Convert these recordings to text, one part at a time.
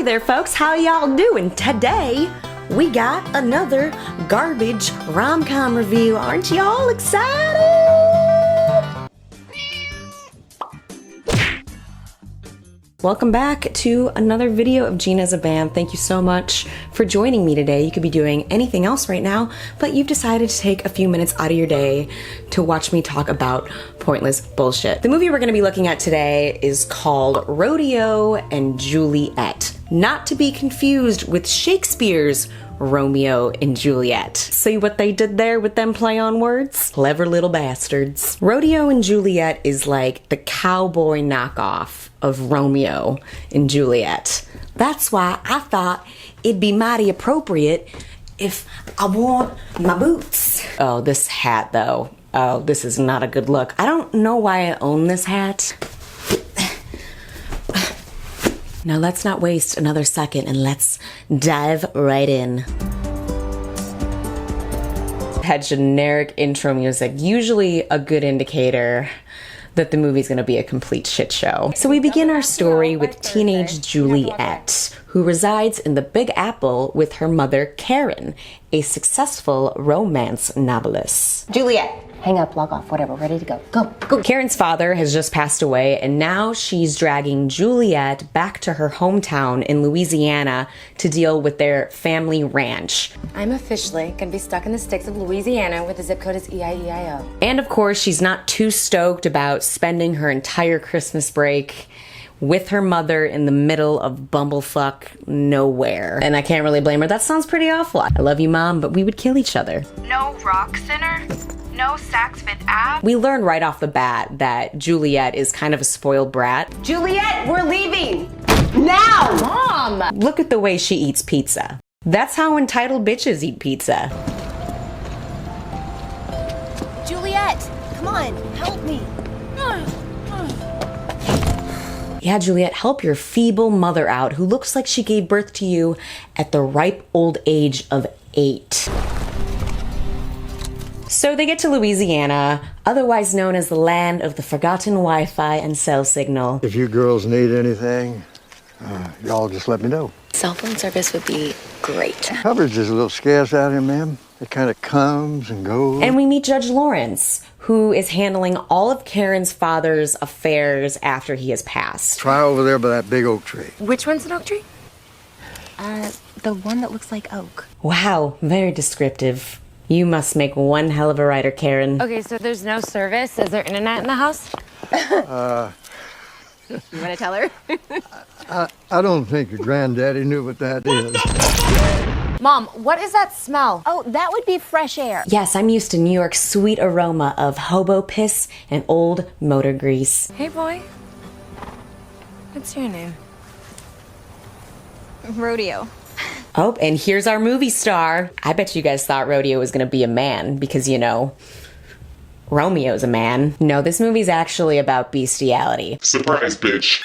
there folks, how y'all doing? Today we got another garbage rom-com review. Aren't y'all excited? Welcome back to another video of Gina's a BAMF. Thank you so much for joining me today. You could be doing anything else right now, but you've decided to take a few minutes out of your day to watch me talk about pointless bullshit. The movie we're going to be looking at today is called Rodeo and Juliet, not to be confused with Shakespeare's Romeo and Juliet. See what they did there with them play on words? Clever little bastards. Rodeo and Juliet is like the cowboy knockoff of Romeo and Juliet. That's why I thought it'd be mighty appropriate if I wore my boots. Oh, this hat though. Oh, this is not a good look. I don't know why I own this hat. Now let's not waste another second and let's dive right in. Had generic intro music, usually a good indicator that the movie's gonna be a complete shit show. So we begin our story with teenage Juliet, who resides in the Big Apple with her mother Karen, a successful romance novelist. Juliet, hang up, log off, whatever, ready to go. Go. Karen's father has just passed away, and now she's dragging Juliet back to her hometown in Louisiana to deal with their family ranch. I'm officially gonna be stuck in the sticks of Louisiana where the zip code is EIEIO. And of course, she's not too stoked about spending her entire Christmas break with her mother in the middle of bumblefuck nowhere. And I can't really blame her. That sounds pretty awful. I love you, Mom, but we would kill each other. No rock center, no Saks Fifth Ave. We learn right off the bat that Juliet is kind of a spoiled brat. Juliet, we're leaving! Now! Mom! Look at the way she eats pizza. That's how entitled bitches eat pizza. Juliet, come on, help me. Yeah, Juliet, help your feeble mother out who looks like she gave birth to you at the ripe old age of 8. So they get to Louisiana, otherwise known as the land of the forgotten Wi-Fi and cell signal. If you girls need anything, y'all just let me know. Cell phone service would be great. Coverage is a little scarce out here, ma'am. It kind of comes and goes. And we meet Judge Lawrence, who is handling all of Karen's father's affairs after he has passed. Try over there by that big oak tree. Which one's an oak tree? The one that looks like oak. Wow, very descriptive. You must make one hell of a writer, Karen. Okay, so there's no service. Is there internet in the house? You wanna tell her? I don't think your granddaddy knew what that is. Mom, what is that smell? Oh, that would be fresh air. Yes, I'm used to New York's sweet aroma of hobo piss and old motor grease. Hey, boy. What's your name? Rodeo. Oh, and here's our movie star. I bet you guys thought Rodeo was gonna be a man because, you know, Romeo's a man. No, this movie's actually about bestiality. Surprise, bitch.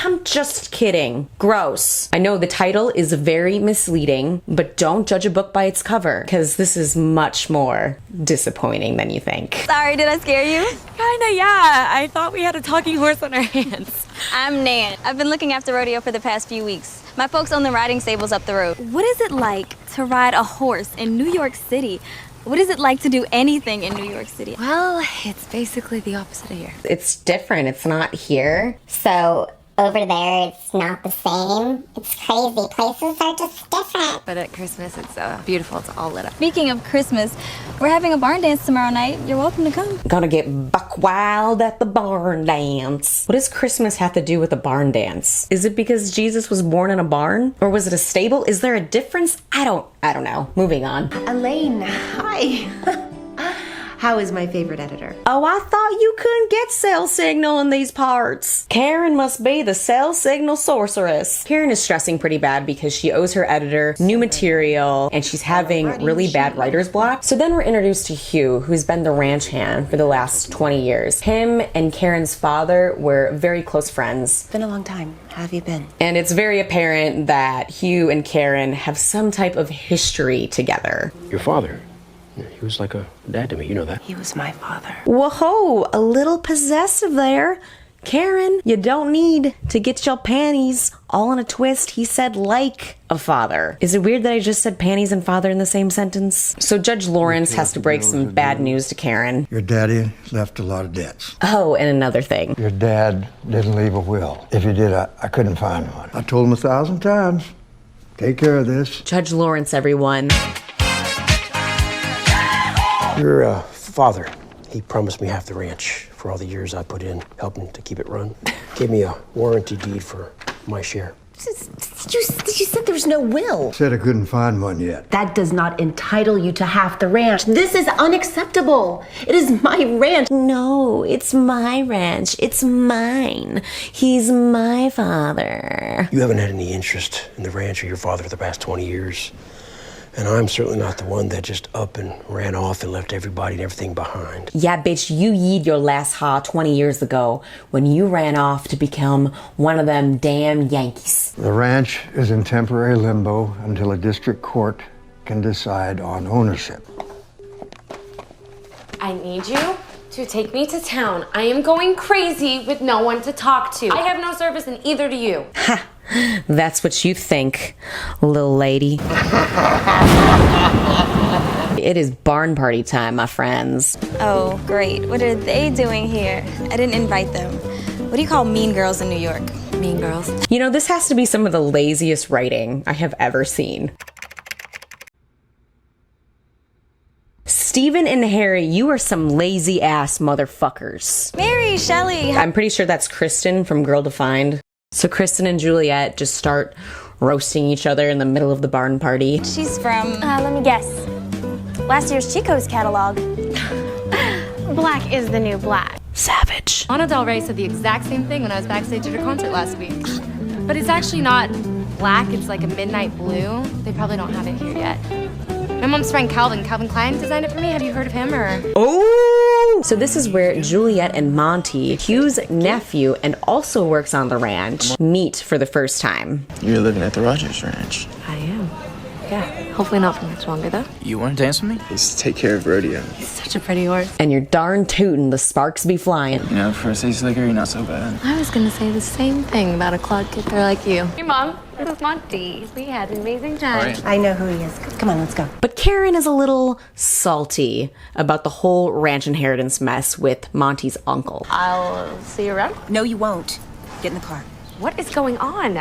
I'm just kidding. Gross. I know the title is very misleading, but don't judge a book by its cover, because this is much more disappointing than you think. Sorry, did I scare you? Kinda, yeah. I thought we had a talking horse on our hands. I'm Nan. I've been looking after Rodeo for the past few weeks. My folks own the riding stables up the road. What is it like to ride a horse in New York City? What is it like to do anything in New York City? Well, it's basically the opposite of here. It's different. It's not here. So over there, it's not the same. It's crazy. Places are just different. But at Christmas, it's beautiful. It's all lit up. Speaking of Christmas, we're having a barn dance tomorrow night. You're welcome to come. Gonna get buck wild at the barn dance. What does Christmas have to do with a barn dance? Is it because Jesus was born in a barn? Or was it a stable? Is there a difference? I don't know. Moving on. Elaine, hi. How is my favorite editor? Oh, I thought you couldn't get cell signal in these parts. Karen must be the cell signal sorceress. Karen is stressing pretty bad because she owes her editor new material and she's having really bad writer's block. So then we're introduced to Hugh, who's been the ranch hand for the last 20 years. Him and Karen's father were very close friends. It's been a long time. How have you been? And it's very apparent that Hugh and Karen have some type of history together. Your father? He was like a dad to me, you know that. He was my father. Whoa, a little possessive there. Karen, you don't need to get your panties all in a twist. He said like a father. Is it weird that I just said panties and father in the same sentence? So Judge Lawrence has to break some bad news to Karen. Your daddy left a lot of debts. Oh, and another thing. Your dad didn't leave a will. If he did, I couldn't find one. I told him 1,000 times, take care of this. Judge Lawrence, everyone. Your father, he promised me half the ranch for all the years I put in helping to keep it run. Gave me a warranty deed for my share. You said there's no will. Said I couldn't find one yet. That does not entitle you to half the ranch. This is unacceptable. It is my ranch. No, it's my ranch. It's mine. He's my father. You haven't had any interest in the ranch or your father for the past 20 years. And I'm certainly not the one that just up and ran off and left everybody and everything behind. Yeah, bitch, you yeed your last ha 20 years ago when you ran off to become one of them damn Yankees. The ranch is in temporary limbo until a district court can decide on ownership. I need you to take me to town. I am going crazy with no one to talk to. I have no service and either do you. Ha! That's what you think, little lady. It is barn party time, my friends. Oh, great. What are they doing here? I didn't invite them. What do you call mean girls in New York? Mean girls. You know, this has to be some of the laziest writing I have ever seen. Steven and Harry, you are some lazy ass motherfuckers. Mary, Shelley. I'm pretty sure that's Kristen from Girl Defined. So Kristen and Juliet just start roasting each other in the middle of the barn party. She's from... Let me guess. Last year's Chico's catalog. Black is the new black. Savage. Lana Del Rey said the exact same thing when I was backstage at her concert last week. But it's actually not black, it's like a midnight blue. They probably don't have it here yet. My mom's friend Calvin Klein designed it for me. Have you heard of him or? Oh! So this is where Juliet and Monty, Hugh's nephew and also works on the ranch, meet for the first time. You're living at the Rogers Ranch. I am. Yeah. Hopefully not for much longer though. You want to dance with me? Please take care of Rodeo. He's such a pretty horse. And you're darn tootin', the sparks be flying. You know, for a city slicker, you're not so bad. I was gonna say the same thing about a clog kidder like you. Hey Mom, this is Monty. We had an amazing time. Right. I know who he is. Come on, let's go. But Karen is a little salty about the whole ranch inheritance mess with Monty's uncle. I'll see you around. No, you won't. Get in the car. What is going on?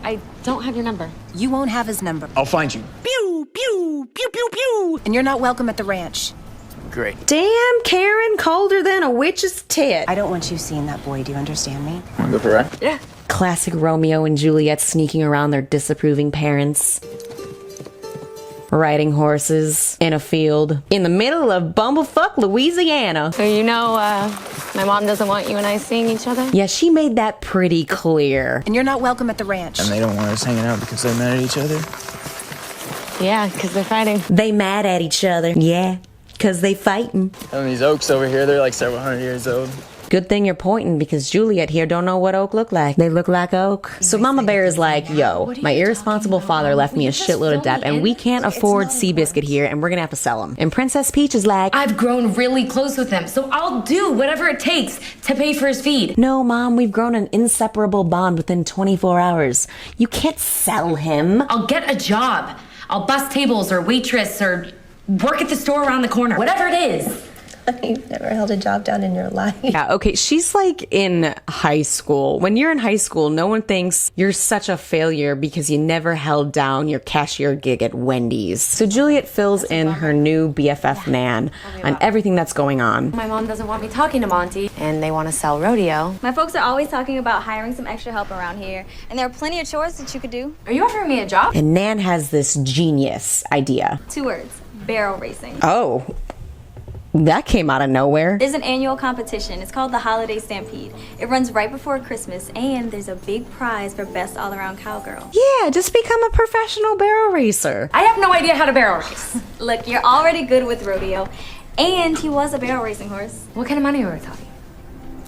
I don't have your number. You won't have his number. I'll find you. Pew, pew, pew, pew, pew. And you're not welcome at the ranch. Great. Damn, Karen, colder than a witch's tit. I don't want you seeing that boy. Do you understand me? Want to go for a ride? Yeah. Classic Romeo and Juliet sneaking around their disapproving parents. Riding horses in a field in the middle of bumblefuck Louisiana. So you know, my mom doesn't want you and I seeing each other? Yeah, she made that pretty clear. And you're not welcome at the ranch. And they don't want us hanging out because they're mad at each other? Yeah, because they're fighting. They mad at each other. Yeah, because they fighting. And these oaks over here, they're like several hundred years old. Good thing you're pointing because Juliet here don't know what oak look like. They look like oak. So Mama Bear is like, yo, my irresponsible father left me a shitload of debt and we can't afford Seabiscuit here and we're gonna have to sell him. And Princess Peach is like, I've grown really close with him, so I'll do whatever it takes to pay for his feed. no, Mom, we've grown an inseparable bond within 24 hours. You can't sell him. I'll get a job. I'll bus tables or waitress or work at the store around the corner. Whatever it is. You've never held a job down in your life. Yeah, okay, she's like in high school. When you're in high school, no one thinks you're such a failure because you never held down your cashier gig at Wendy's. So Juliet fills in her new BFF Nan on everything that's going on. My mom doesn't want me talking to Monty, and they want to sell Rodeo. My folks are always talking about hiring some extra help around here, and there are plenty of chores that you could do. Are you offering me a job? And Nan has this genius idea. 2 words: barrel racing. Oh, that came out of nowhere. There's an annual competition. It's called the Holiday Stampede. It runs right before Christmas, and there's a big prize for best all-around cowgirl. Yeah, just become a professional barrel racer. I have no idea how to barrel race. Look, you're already good with rodeo, and he was a barrel racing horse. What kind of money are we talking?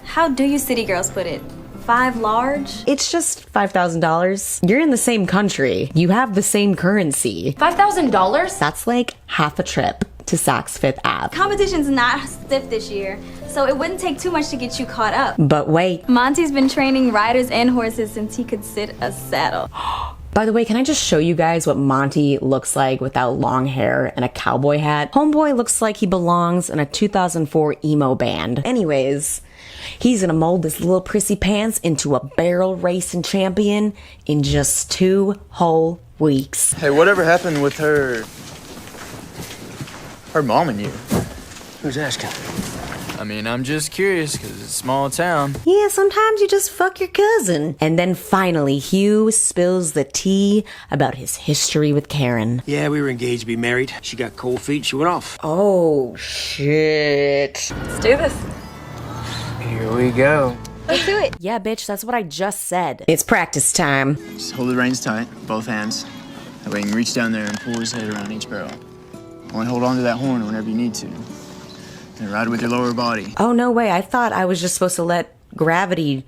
How do you city girls put it? 5 large? It's just $5,000. You're in the same country. You have the same currency. $5,000? That's like half a trip. to Saks Fifth Ave. Competition's not stiff this year, so it wouldn't take too much to get you caught up. But wait. Monty's been training riders and horses since he could sit a saddle. By the way, can I just show you guys what Monty looks like without long hair and a cowboy hat? Homeboy looks like he belongs in a 2004 emo band. Anyways, he's gonna mold this little prissy pants into a barrel racing champion in just 2 whole weeks. Hey, whatever happened with her mom and you? Who's asking? I mean, I'm just curious, because it's a small town. Yeah, sometimes you just fuck your cousin. And then finally, Hugh spills the tea about his history with Karen. Yeah, we were engaged to be married. She got cold feet, she went off. Oh, shit. Let's do this. Here we go. Let's do it. Yeah, bitch, that's what I just said. It's practice time. Just hold the reins tight, both hands. That way you can reach down there and pull his head around each barrel. Only hold on to that horn whenever you need to. Then ride with your lower body. Oh, no way. I thought I was just supposed to let gravity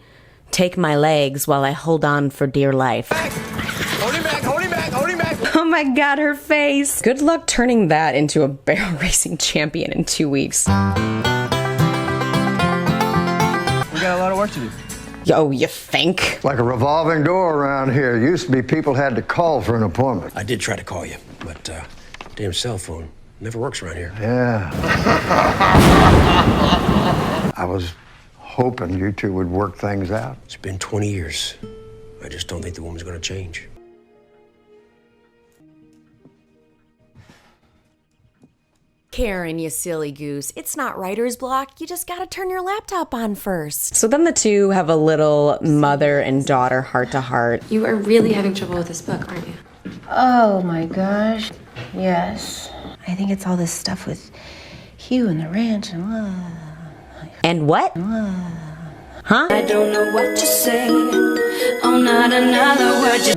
take my legs while I hold on for dear life. Hold him back, hold him back, hold him back. Oh my God, her face. Good luck turning that into a barrel racing champion in 2 weeks. We got a lot of work to do. Yo, you think? Like a revolving door around here. Used to be people had to call for an appointment. I did try to call you, but damn cell phone never works around here. Yeah. I was hoping you two would work things out. It's been 20 years. I just don't think the woman's gonna change. Karen, you silly goose. It's not writer's block. You just gotta turn your laptop on first. So then the two have a little mother and daughter heart-to-heart. You are really having trouble with this book, aren't you? Oh my gosh. Yes. I think it's all this stuff with Hugh and the ranch and And what? Huh? I don't know what to say. Oh, not another word.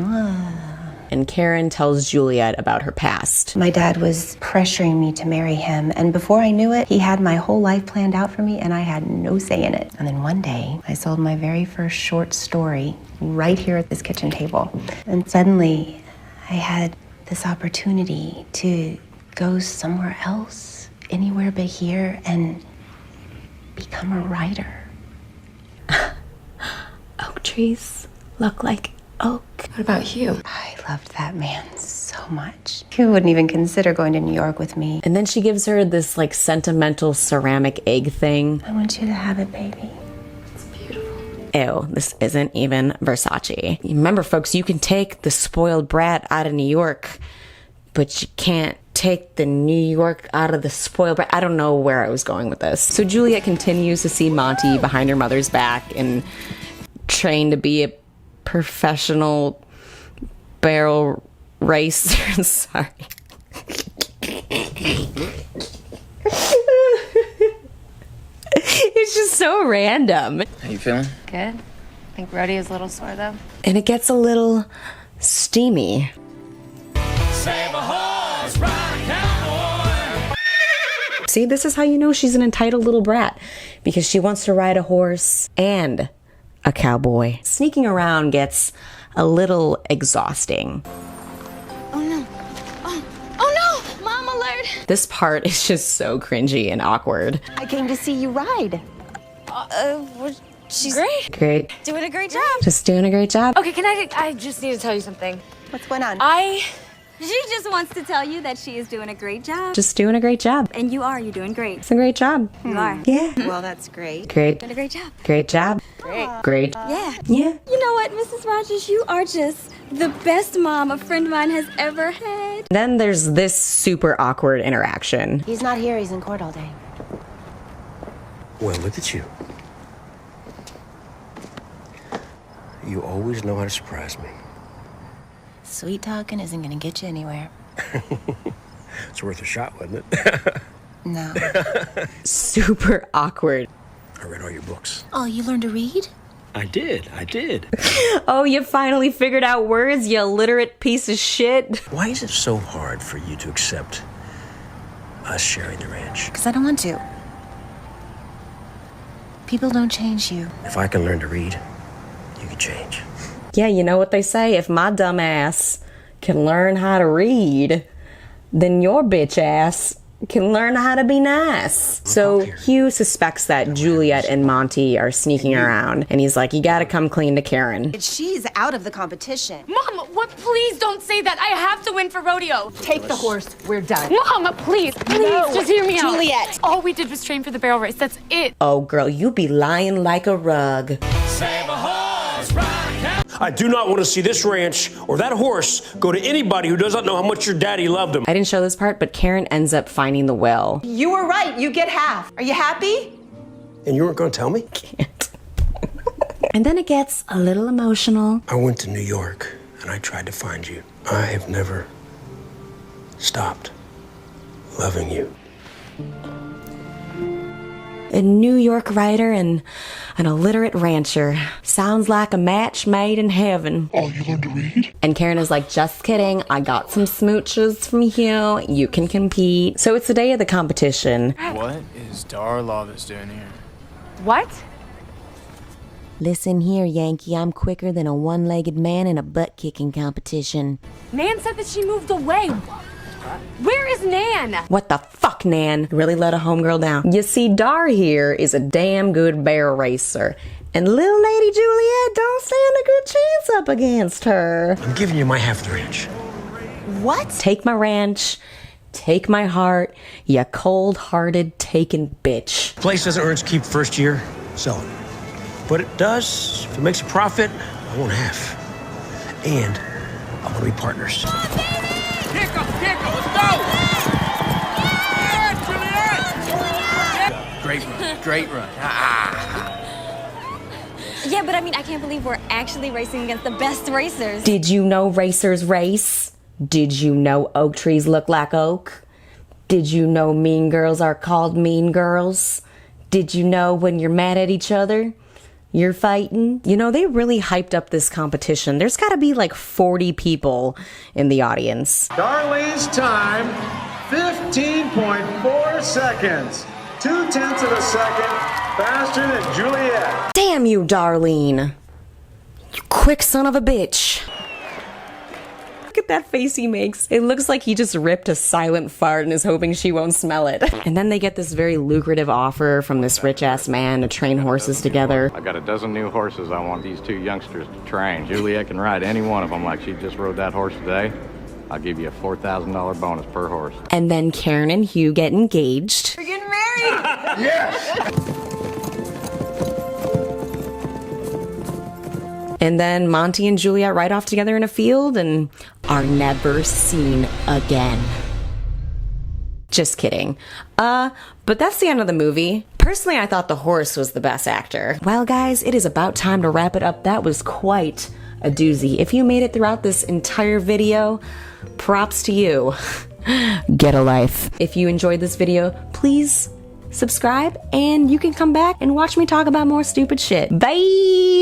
And Karen tells Juliet about her past. My dad was pressuring me to marry him, and before I knew it, he had my whole life planned out for me, and I had no say in it. And then one day, I sold my very first short story right here at this kitchen table. And suddenly, I had this opportunity to go somewhere else, anywhere but here, and become a writer. Oak trees look like oak. What about Hugh? I loved that man so much. Hugh wouldn't even consider going to New York with me. And then she gives her this like sentimental ceramic egg thing. I want you to have it, baby. It's beautiful. Ew, this isn't even Versace. Remember, folks, you can take the spoiled brat out of New York, but you can't take the New York out of the spoiled brat. I don't know where I was going with this. So Juliet continues to see Monty behind her mother's back and train to be a professional barrel racer. Sorry. It's just so random. How you feeling? Good. I think Rodeo's a little sore, though. And it gets a little steamy. Save a horse, ride a cowboy. See, this is how you know she's an entitled little brat, because she wants to ride a horse and a cowboy. Sneaking around gets a little exhausting. Oh no. Oh no! Mom alert! This part is just so cringy and awkward. I came to see you ride. She's Great. doing a great job. Just doing a great job. Okay, I just need to tell you something. What's going on? She just wants to tell you that she is doing a great job. Just doing a great job. And you're doing great. It's a great job. You are. Yeah. Well, that's great. Great. Doing a great job. Great job. Great. Yeah. Yeah. You know what, Mrs. Rogers, you are just the best mom a friend of mine has ever had. Then there's this super awkward interaction. He's not here. He's in court all day. Well, look at you. You always know how to surprise me. Sweet talking isn't gonna get you anywhere. It's worth a shot, wasn't it? No. Super awkward. I read all your books. Oh, you learned to read? I did. Oh, you finally figured out words, you illiterate piece of shit. Why is it so hard for you to accept us sharing the ranch? Because I don't want to. People don't change you. If I can learn to read, you can change. Yeah, you know what they say, if my dumb ass can learn how to read, then your bitch ass can learn how to be nice. So Hugh suspects that Juliet and Monty are sneaking around, and he's like, you gotta come clean to Karen. She's out of the competition. Mom, what? Please don't say that. I have to win for rodeo. Take the horse. We're done. Mom, please, just hear me out. Juliet. All we did was train for the barrel race. That's it. Oh, girl, you be lying like a rug. I do not want to see this ranch or that horse go to anybody who does not know how much your daddy loved him. I didn't show this part, but Karen ends up finding the will. You were right. You get half. Are you happy? And you weren't going to tell me? Can't. And then it gets a little emotional. I went to New York and I tried to find you. I have never stopped loving you. A New York writer and an illiterate rancher. Sounds like a match made in heaven. Oh, you learned to read? And Karen is like, just kidding. I got some smooches from Hugh. You can compete. So it's the day of the competition. What is Darlavis doing here? What? Listen here, Yankee. I'm quicker than a one-legged man in a butt-kicking competition. Nan said that she moved away. Where is Nan? What the fuck, Nan? Really let a homegirl down. You see, Dar here is a damn good barrel racer. And little lady Juliet don't stand a good chance up against her. I'm giving you my half of the ranch. What? Take my ranch. Take my heart. You cold-hearted taken bitch. Place doesn't earn its keep first year, sell it. But it does, if it makes a profit, I want half. And I want to be partners. Kick him, let's go! Yeah, Juliet! Great run. Yeah, but I mean, I can't believe we're actually racing against the best racers. Did you know racers race? Did you know oak trees look like oak? Did you know mean girls are called mean girls? Did you know when you're mad at each other, you're fighting? You know, they really hyped up this competition. There's got to be like 40 people in the audience. Darlene's time, 15.4 seconds. 0.2 of a second faster than Juliet. Damn you, Darlene. You quick son of a bitch. Look at that face he makes. It looks like he just ripped a silent fart and is hoping she won't smell it. And then they get this very lucrative offer from this rich-ass man to train horses together. I got a dozen new horses I want these two youngsters to train. Juliet can ride any one of them like she just rode that horse today. I'll give you a $4,000 bonus per horse. And then Karen and Hugh get engaged. We're getting married! Yes! And then Monty and Juliet ride off together in a field and are never seen again. Just kidding. But that's the end of the movie. Personally, I thought the horse was the best actor. Well, guys, it is about time to wrap it up. That was quite a doozy. If you made it throughout this entire video, props to you. Get a life. If you enjoyed this video, please subscribe and you can come back and watch me talk about more stupid shit. Bye!